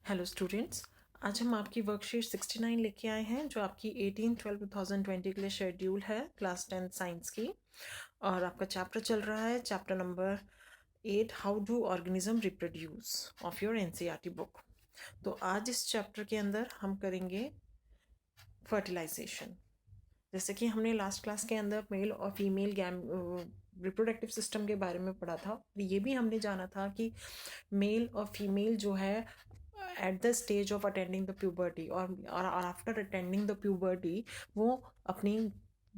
Hello students, आज हम आपकी वर्कशीट 69 लेके आए हैं जो आपकी 18/12/2020 के लिए शेड्यूल है क्लास 10 साइंस की। और आपका चैप्टर चल रहा है chapter number 8, how do organism reproduce of your NCERT book. तो आज इस चैप्टर के अंदर हम करेंगे फर्टिलाइजेशन। जैसे कि हमने लास्ट क्लास के अंदर मेल और फीमेल रिप्रोडक्टिव सिस्टम के बारे में पढ़ा था। ये भी हमने जाना था कि मेल और फीमेल जो है at the stage of attending the puberty और आफ्टर अटेंडिंग द प्यूबर्टी वो अपनी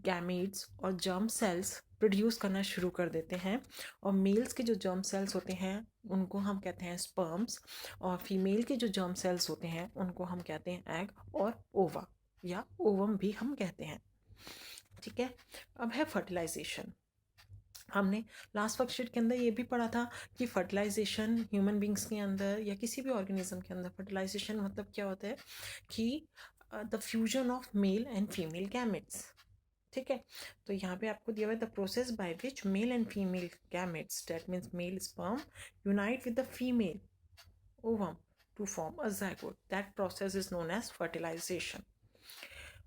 गैमेट्स और जर्म सेल्स प्रोड्यूस करना शुरू कर देते हैं। और मेल्स के जो जर्म सेल्स होते हैं उनको हम कहते हैं स्पर्म्स, और फीमेल के जो जर्म सेल्स होते हैं उनको हम कहते हैं एग और ओवा या ओवम भी हम कहते हैं। ठीक है, अब है फर्टिलाइजेशन। हमने लास्ट वर्कशीट के अंदर ये भी पढ़ा था कि फर्टिलाइजेशन ह्यूमन बींग्स के अंदर या किसी भी ऑर्गेनिज्म के अंदर फर्टिलाइजेशन मतलब क्या होता है कि the fusion of male and female gametes. ठीक है, तो यहाँ पे आपको दिया हुआ है the process by which male and female gametes that means male sperm unite with the female ovum to form a zygote. That process is known as fertilization.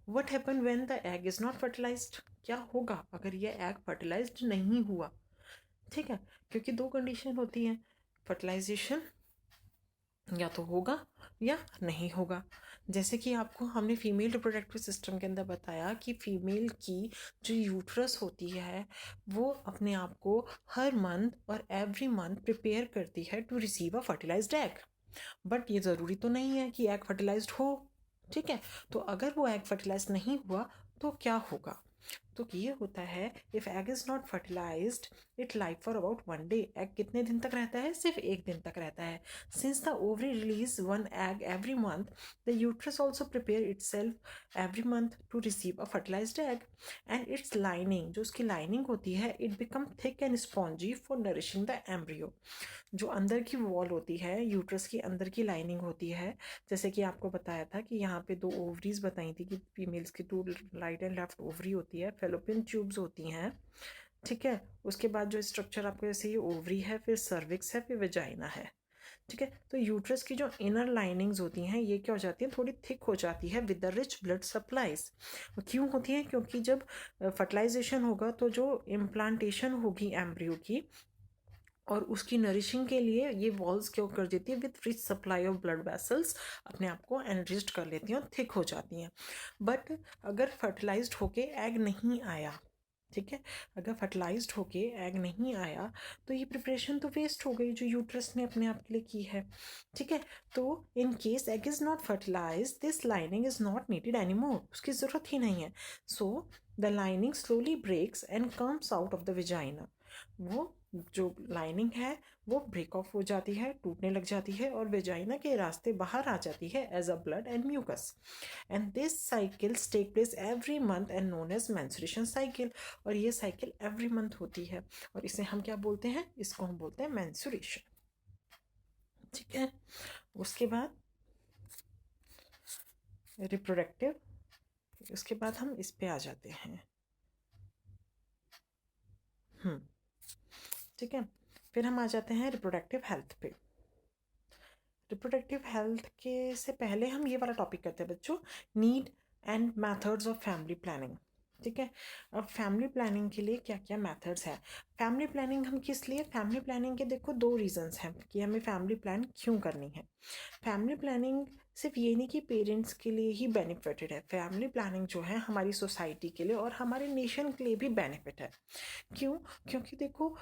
What happen when the egg is not fertilized? क्या होगा अगर ये egg fertilised नहीं हुआ? ठीक है, क्योंकि दो कंडीशन होती हैं, फर्टिलाइजेशन या तो होगा या नहीं होगा। जैसे कि आपको हमने फीमेल रिप्रोडक्टिव सिस्टम के अंदर बताया कि फीमेल की जो यूट्रस होती है वो अपने आप को हर मंथ और एवरी मंथ प्रिपेयर करती है to receive a fertilised egg. But ये ज़रूरी तो नहीं है कि एग फर्टिलाइज्ड हो। ठीक है, तो अगर वो एग फर्टिलाइज नहीं हुआ तो क्या होगा? तो ये होता है, if egg is not fertilised it life for about 1 day. Egg कितने दिन तक रहता है? सिर्फ 1 दिन तक रहता है। Since the ovary release 1 egg every month, the uterus also prepare itself every month to receive a fertilised egg. And its lining, जो उसकी लाइनिंग होती है, it become thick and spongy for nourishing the embryo. जो अंदर की wall होती है, uterus की अंदर की लाइनिंग होती है, जैसे कि आपको बताया था कि यहाँ पे 2 ओवरीज बताई थी कि फीमेल्स की 2 राइट एंड लेफ्ट ओवरी होती है, फेलोपियन ट्यूब्स होती हैं। ठीक है, उसके बाद जो स्ट्रक्चर आपको जैसे ये ओवरी है, फिर सर्विक्स है, फिर वेजाइना है। ठीक है, तो यूट्रस की जो इनर लाइनिंग्स होती हैं ये क्या हो जाती हैं, थोड़ी थिक हो जाती है with the rich blood supplies. क्यों होती है? क्योंकि जब फर्टिलाइजेशन होगा तो जो इम्प्लांटेशन होगी एम्ब्रियो की और उसकी नरिशिंग के लिए ये वॉल्स क्या कर देती है, with rich supply of blood vessels अपने आप को एनरिच्ड कर लेती हैं और थिक हो जाती हैं। बट अगर फर्टिलाइज्ड होके एग नहीं आया, ठीक है, अगर फर्टिलाइज्ड होके एग नहीं आया तो ये प्रिपरेशन तो वेस्ट हो गई जो यूट्रस ने अपने आप के लिए की है। ठीक है, तो in case egg is not fertilise this lining is not needed any more, उसकी ज़रूरत ही नहीं है। So the lining slowly breaks and comes out of the vagina. वो जो लाइनिंग है वो ब्रेक ऑफ हो जाती है, टूटने लग जाती है और वेजाइना के रास्ते बाहर आ जाती है as a blood and mucus. And this cycles take place every month and known as menstruation cycle. और ये साइकिल एवरी मंथ होती है और इसे हम क्या बोलते हैं? इसको हम बोलते हैं मेंस्ट्रुएशन। ठीक है, उसके बाद रिप्रोडक्टिव, उसके बाद हम इस पे आ जाते हैं। ठीक है, फिर हम आ जाते हैं रिप्रोडक्टिव हेल्थ पे। रिप्रोडक्टिव हेल्थ के से पहले हम ये वाला टॉपिक करते हैं बच्चों, need and methods of family planning. ठीक है, अब फैमिली प्लानिंग के लिए क्या क्या मेथड्स हैं? फैमिली प्लानिंग हम किस लिए, फैमिली प्लानिंग के देखो 2 रीजंस हैं कि हमें फैमिली प्लान क्यों करनी है। फैमिली प्लानिंग सिर्फ ये नहीं कि पेरेंट्स के लिए ही बेनिफिटेड है, फैमिली प्लानिंग जो है हमारी सोसाइटी के लिए और हमारे नेशन के लिए भी बेनिफिट है। क्यों? क्योंकि देखो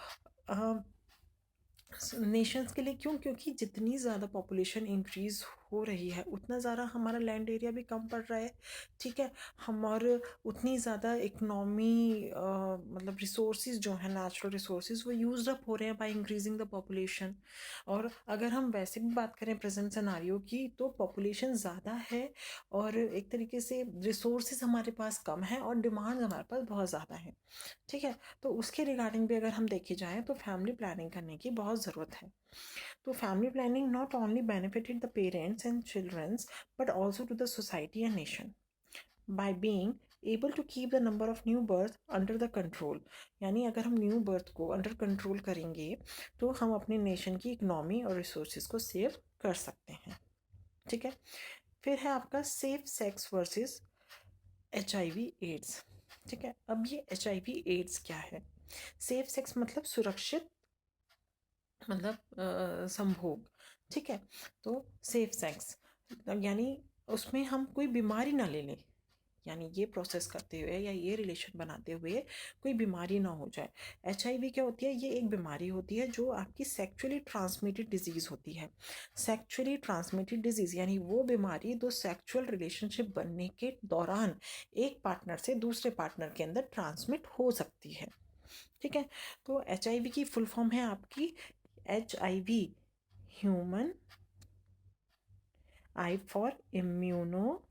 नेशंस के लिए क्यों, क्योंकि जितनी ज़्यादा पॉपुलेशन इंक्रीज़ हो रही है उतना ज़्यादा हमारा लैंड एरिया भी कम पड़ रहा है। ठीक है, हमारे उतनी ज़्यादा इकनॉमी मतलब रिसोर्सेज जो है, नेचुरल रिसोर्सेज, वो यूज अप हो रहे हैं बाय इंक्रीजिंग द पॉपुलेशन। और अगर हम वैसे भी बात करें प्रेजेंट सिनारियो की तो पॉपुलेशन ज़्यादा है और एक तरीके से रिसोर्सेज हमारे पास कम है और डिमांड हमारे पास बहुत ज़्यादा है। ठीक है, तो उसके रिगार्डिंग भी अगर हम देखे जाएँ तो फैमिली प्लानिंग करने की बहुत ज़रूरत है। तो family planning not only benefited the parents and childrens but also to the society and nation by being able to keep the number of new birth under the control. यानी अगर हम new birth को under control करेंगे तो हम अपने nation की economy और रिसोर्सेज को सेव कर सकते हैं। ठीक है। फिर है आपका safe sex versus HIV AIDS. ठीक है, अब ये HIV एड्स क्या है? सेफ सेक्स मतलब सुरक्षित, मतलब संभोग। ठीक है, तो सेफ सेक्स यानी उसमें हम कोई बीमारी ना ले लें, यानी ये प्रोसेस करते हुए या ये रिलेशन बनाते हुए कोई बीमारी ना हो जाए। HIV क्या होती है? ये एक बीमारी होती है जो आपकी सेक्चुअली ट्रांसमिटेड डिजीज़ होती है। सेक्चुअली ट्रांसमिटेड डिजीज़ यानी वो बीमारी जो सेक्चुअल रिलेशनशिप बनने के दौरान एक पार्टनर से दूसरे पार्टनर के अंदर ट्रांसमिट हो सकती है। ठीक है, तो HIV की फुल फॉर्म है आपकी HIV, human, I for immuno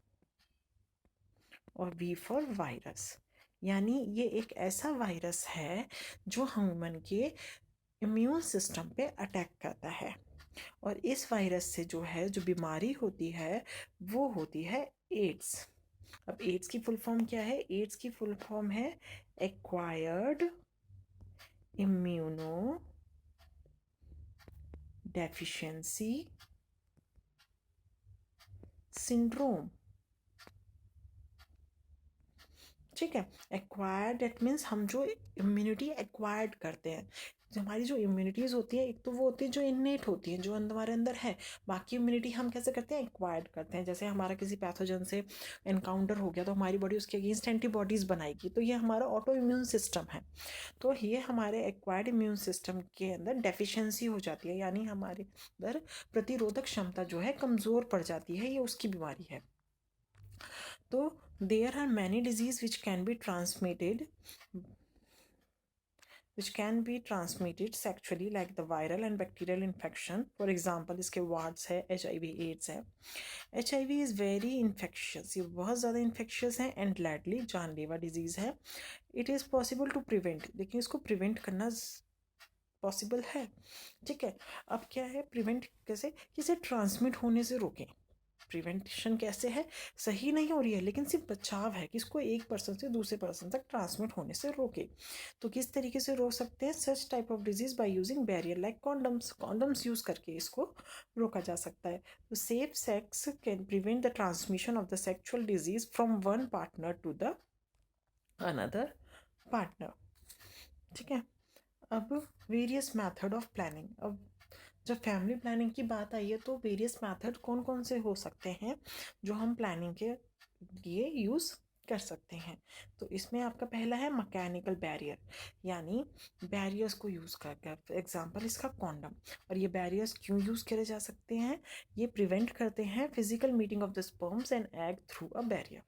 और V फॉर वायरस। यानी ये एक ऐसा वायरस है जो ह्यूमन के इम्यून सिस्टम पे अटैक करता है, और इस वायरस से जो है जो बीमारी होती है वो होती है एड्स। अब एड्स की फुल फॉर्म क्या है? एड्स की फुल फॉर्म है एक्वायर्ड इम्यूनो डेफिशिएंसी सिंड्रोम। ठीक है, एक्वायर्ड दैट मीन्स हम जो इम्यूनिटी एक्वायर्ड करते हैं, जो हमारी जो इम्यूनिटीज़ होती है, एक तो वो होती है जो इन्नेट होती है, जो हमारे अंदर है। बाकी इम्यूनिटी हम कैसे करते हैं? एक्वायर्ड करते हैं। जैसे हमारा किसी पैथोजन से एनकाउंटर हो गया तो हमारी बॉडी उसके अगेंस्ट एंटीबॉडीज़ बनाएगी, तो ये हमारा ऑटो इम्यून सिस्टम है। तो ये हमारे एक्वायर्ड इम्यून सिस्टम के अंदर डेफिशिएंसी हो जाती है, यानी हमारे अंदर प्रतिरोधक क्षमता जो है कमज़ोर पड़ जाती है, ये उसकी बीमारी है। तो there are many diseases which can be transmitted sexually, like the viral and bacterial infection. For example, इसके wards है, HIV AIDS है। HIV is very infectious, ये बहुत ज़्यादा infectious है, and deadly, जानलेवा disease है। It is possible to prevent, लेकिन इसको prevent करना पॉसिबल है। ठीक है, अब क्या है प्रिवेंट कैसे? इसे ट्रांसमिट होने से रोकें। प्रिवेंशन कैसे है? सही नहीं हो रही है लेकिन सिर्फ बचाव है कि इसको एक पर्सन से दूसरे पर्सन तक ट्रांसमिट होने से रोके। तो किस तरीके से रोक सकते हैं? Such type of disease by using barrier like condoms. Condoms use करके इसको रोका जा सकता है। तो safe sex can prevent the transmission of the sexual disease from one partner to the another partner. ठीक है, अब वेरियस मैथड ऑफ प्लानिंग। अब जब फैमिली प्लानिंग की बात आई है तो वेरियस मेथड कौन कौन से हो सकते हैं जो हम प्लानिंग के लिए यूज़ कर सकते हैं? तो इसमें आपका पहला है मैकेनिकल बैरियर, यानी बैरियर्स को यूज़ कर एग्जांपल इसका कॉन्डम। और ये बैरियर्स क्यों यूज़ करे जा सकते हैं? ये प्रिवेंट करते हैं physical meeting of the sperms and egg through a barrier.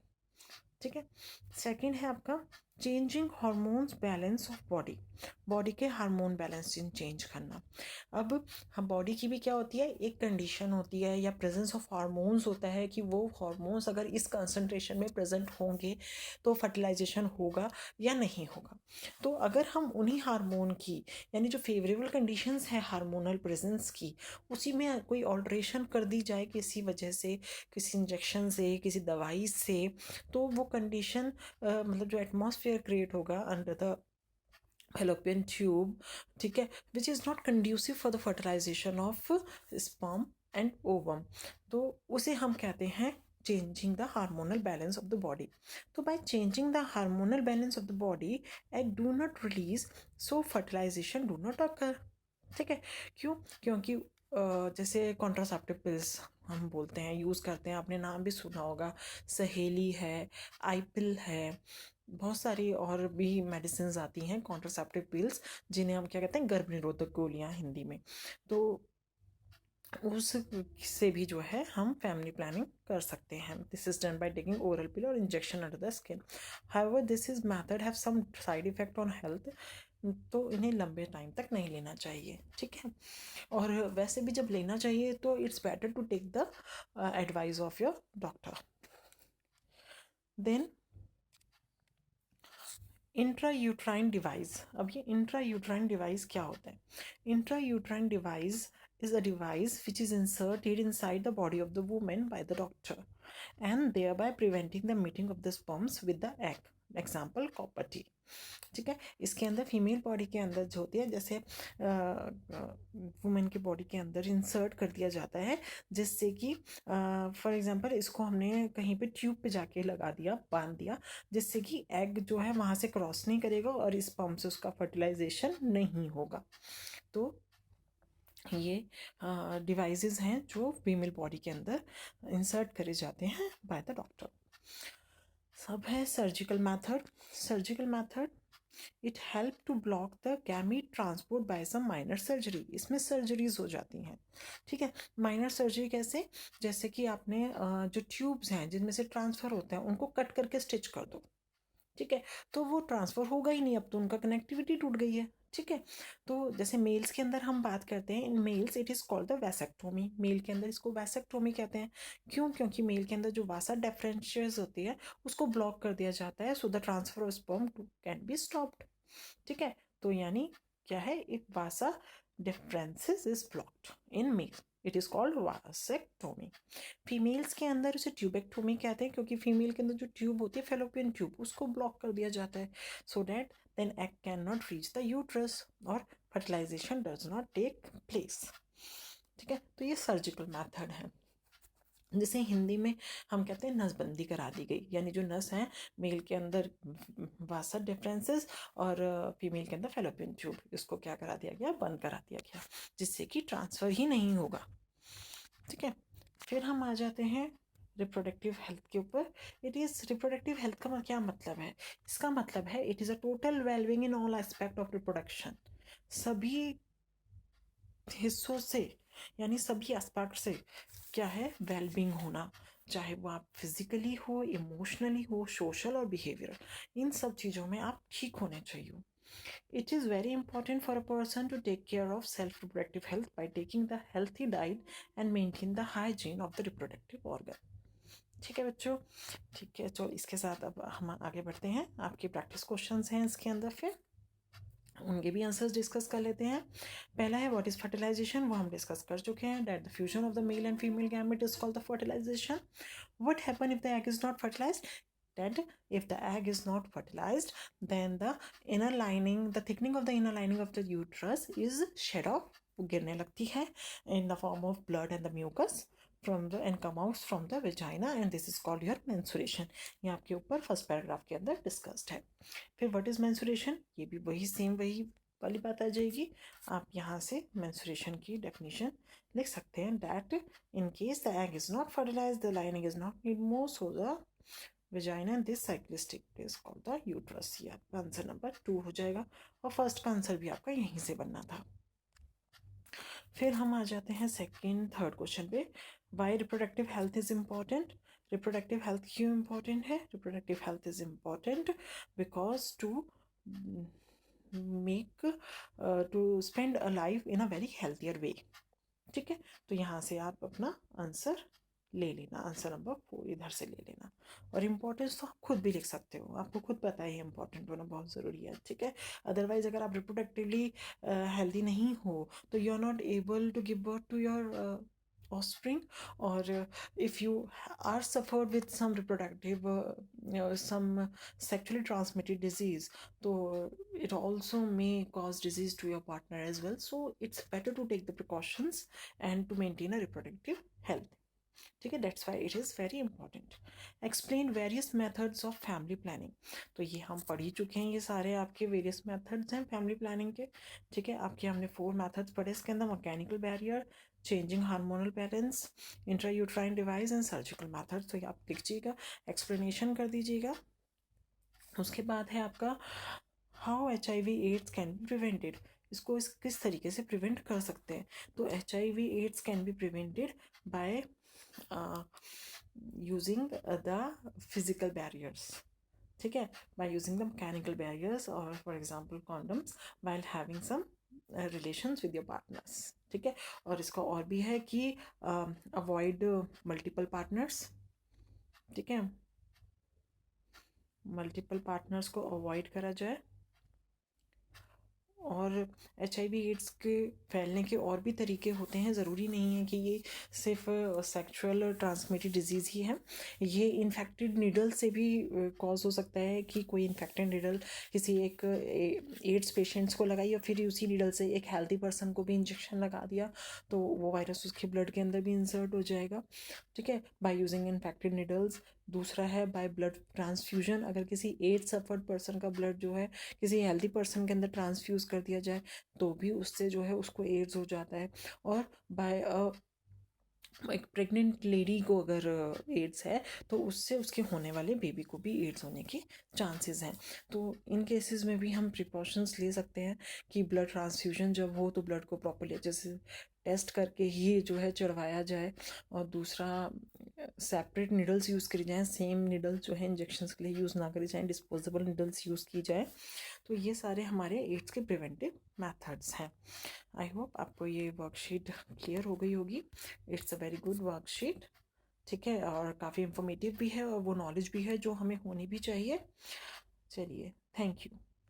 ठीक है, सेकंड है आपका changing hormones balance of body. Body के हार्मोन बैलेंस चेंज करना। अब हम बॉडी की भी क्या होती है? एक कंडीशन होती है या प्रेजेंस ऑफ हार्मोन्स होता है कि वो हार्मोन्स अगर इस कंसंट्रेशन में प्रेजेंट होंगे तो फर्टिलाइजेशन होगा या नहीं होगा। तो अगर हम उन्हीं हार्मोन की, यानी जो फेवरेबल कंडीशंस है हार्मोनल प्रेजेंस की, उसी में कोई ऑल्ट्रेशन कर दी जाए किसी वजह से, किसी इंजेक्शन से, किसी दवाई से, तो वो कंडीशन मतलब जो एटमॉस्फेयर क्रिएट होगा अंडर द fallopian tube, ठीक है, which is not conducive for the fertilisation of sperm and ovum, तो उसे हम कहते हैं changing the hormonal balance of the body. तो by changing the hormonal balance of the body, egg do not release, so fertilization do not occur. ठीक है, क्यों? क्योंकि जैसे कॉन्ट्रासेप्टिव पिल्स हम बोलते हैं, यूज़ करते हैं, आपने नाम भी सुना होगा, सहेली है, आईपिल है, बहुत सारी और भी मेडिसिन आती हैं कॉन्ट्रासेप्टिव पिल्स, जिन्हें हम क्या कहते हैं? गर्भ निरोधक गोलियां हिंदी में। तो उससे भी जो है हम फैमिली प्लानिंग कर सकते हैं। This is done by taking oral pill और injection under the skin. However this is method have some side effect on health, तो इन्हें लंबे टाइम तक नहीं लेना चाहिए। ठीक है, और वैसे भी जब लेना चाहिए तो it's better to take the advice of your doctor. Then intrauterine device. अब ये इंट्रायूट्राइन डिवाइस क्या होता है? Intrauterine device is a device which is inserted inside the body of the woman by the doctor and thereby preventing the meeting of the sperms with the egg. Example, copper T. ठीक है। इसके अंदर female body के अंदर जो होती है, जैसे वुमेन के बॉडी के अंदर इंसर्ट कर दिया जाता है, जिससे कि फॉर एग्जांपल इसको हमने कहीं पे ट्यूब पे जाके लगा दिया, बांध दिया, जिससे कि एग जो है वहाँ से क्रॉस नहीं करेगा और इस पंप से उसका फर्टिलाइजेशन नहीं होगा। तो ये डिवाइसेस हैं जो फीमेल बॉडी के अंदर इंसर्ट करे जाते हैं बाय द डॉक्टर। सब है surgical method. Surgical method, it help to block the gamete transport by some minor surgery. इसमें सर्जरीज हो जाती हैं, ठीक है। माइनर सर्जरी कैसे, जैसे कि आपने जो ट्यूब्स हैं जिनमें से ट्रांसफ़र होते हैं उनको कट करके स्टिच कर दो, ठीक है, तो वो ट्रांसफ़र होगा ही नहीं, अब तो उनका कनेक्टिविटी टूट गई है, ठीक है। तो जैसे मेल्स के अंदर हम बात करते हैं, in males it is called the vasectomy. Male के अंदर इसको वैसेक्टोमी कहते हैं। क्यों? क्योंकि मेल के अंदर जो वासा डिफरेंशियस होती है उसको ब्लॉक कर दिया जाता है, so the transfer of sperm can be stopped, ठीक है। तो यानी क्या है, if vasa differences is blocked in male, it is called vasectomy. Females के अंदर उसे ट्यूबेक्टोमी कहते हैं, क्योंकि फीमेल के अंदर जो ट्यूब होती है फेलोपियन ट्यूब, उसको ब्लॉक कर दिया जाता है, so that then egg can not reach the uterus और fertilisation does not take place, ठीक है। तो ये सर्जिकल मेथड है, जिसे हिंदी में हम कहते हैं नसबंदी करा दी गई, यानी जो नस है मेल के अंदर वासा डिफरेंसेस और फीमेल के अंदर फेलोपियन ट्यूब, इसको क्या करा दिया गया, बंद करा दिया गया, जिससे कि ट्रांसफ़र ही नहीं होगा, ठीक है। फिर हम आ जाते हैं रिप्रोडक्टिव हेल्थ के ऊपर। इट इज़ रिप्रोडक्टिव हेल्थ का क्या मतलब है, इसका मतलब है it is a total wellbeing in all aspect of reproduction. सभी हिस्सों से, यानी सभी एस्पेक्ट से क्या है, वेलबींग होना, चाहे वो आप फिजिकली हो, इमोशनली हो, सोशल और बिहेवियर, इन सब चीज़ों में आप ठीक होने चाहिए। It is very important for a person to take care of self-reproductive health by taking the healthy diet and maintain the hygiene of the reproductive organ. ठीक है बच्चों, ठीक है, चलो इसके साथ अब हम आगे बढ़ते हैं। आपके प्रैक्टिस क्वेश्चंस हैं इसके अंदर, फिर उनके भी आंसर्स डिस्कस कर लेते हैं। पहला है व्हाट इज फर्टिलाइजेशन, वो हम डिस्कस कर चुके हैं, that the fusion of the male and female gamete is called the fertilization. What happen if the egg is not fertilized, that if the egg is not fertilized, then the inner lining, the thickening of the inner lining of the uterus is shed off, गिरने लगती है in the form of blood and the mucus from the and come out from the vagina, and this is called your menstruation। ये आपके ऊपर first paragraph के अंदर discussed है। फिर व्हाट इज मेंस्ट्रुएशन, ये भी वही सेम वही वाली बात आ जाएगी। आप यहाँ से मेंस्ट्रुएशन की डेफिनेशन लिख सकते हैं, that in case the egg is not fertilized, the lining is not need more, so the vagina and this cyclistic is called the uterus। ये आपका आंसर नंबर 2 हो जाएगा, और फर्स्ट का आंसर भी आपका यहीं से बनना था। फिर हम आ जाते हैं सेकंड थर्ड क्वेश्चन पे, why reproductive health is important. Reproductive health क्यों इम्पॉर्टेंट है, reproductive health is important because to make to spend a life in a very healthier way, ठीक है। तो यहाँ से आप अपना आंसर ले लेना, आंसर नंबर 4 इधर से ले लेना। और इम्पोर्टेंस तो आप खुद भी लिख सकते हो, आपको खुद पता है इम्पोर्टेंट होना बहुत ज़रूरी है, ठीक है। अदरवाइज अगर आप रिप्रोडक्टिवली हेल्दी नहीं हो तो you are not able to give birth to your offspring, or if you are suffered with some reproductive some sexually transmitted disease, so it also may cause disease to your partner as well, so it's better to take the precautions and to maintain a reproductive health, ठीक है। That's why it is very important. Explain various methods of family planning, तो ये हम पढ़ ही चुके हैं, ये सारे आपके वेरियस मेथड्स हैं फैमिली प्लानिंग के, ठीक है। आपके हमने 4 मेथड्स पढ़े इसके अंदर, mechanical barrier, changing hormonal parents, intrauterine device and surgical method. तो ये आप लिखिएगा, एक्सप्लेनेशन कर दीजिएगा। उसके बाद है आपका how HIV AIDS can be prevented, इसको किस तरीके से प्रिवेंट कर सकते हैं। तो HIV AIDS can be prevented by using the physical barriers, ठीक है, by using the mechanical barriers or for example condoms while having some relations with your partners, ठीक है। और इसका और भी है कि avoid multiple partners, ठीक है, मल्टीपल पार्टनर्स को अवॉइड करा जाए। और HIV एड्स के फैलने के और भी तरीके होते हैं, ज़रूरी नहीं है कि ये सिर्फ सेक्सुअल ट्रांसमिटेड डिजीज़ ही है। ये इन्फेक्टेड नीडल से भी कॉज हो सकता है कि कोई इन्फेक्टेड नीडल किसी एक एड्स पेशेंट्स को लगाई और फिर उसी नीडल से एक हेल्दी पर्सन को भी इंजेक्शन लगा दिया, तो वो वायरस उसके ब्लड के अंदर भी इंसर्ट हो जाएगा। ठीक है, बाय यूजिंग इन्फेक्टेड नीडल्स। दूसरा है बाय ब्लड ट्रांसफ्यूजन, अगर किसी एड्स सफर्ड पर्सन का ब्लड जो है किसी हेल्दी पर्सन के अंदर ट्रांसफ्यूज़ कर दिया जाए तो भी उससे जो है उसको एड्स हो जाता है। और बाय एक प्रेग्नेंट लेडी को अगर एड्स है तो उससे उसके होने वाले बेबी को भी एड्स होने के चांसेस हैं। तो इन केसेस में भी हम प्रिकॉशंस ले सकते हैं कि ब्लड ट्रांसफ्यूजन जब हो तो ब्लड को प्रॉपर्ली अच्छे से टेस्ट करके ही जो है चढ़वाया जाए। और दूसरा, सेपरेट निडल्स यूज़ करी जाएँ, सेम निडल्स जो है इंजेक्शंस के लिए यूज़ ना करी जाएँ, डिस्पोजेबल निडल्स यूज़ की जाए। तो ये सारे हमारे एड्स के प्रिवेंटिव मेथड्स हैं। आई होप आपको ये वर्कशीट क्लियर हो गई होगी। It's a very good worksheet. ठीक है, और काफ़ी इंफॉर्मेटिव भी है और वो नॉलेज भी है जो हमें होनी भी चाहिए। चलिए, थैंक यू।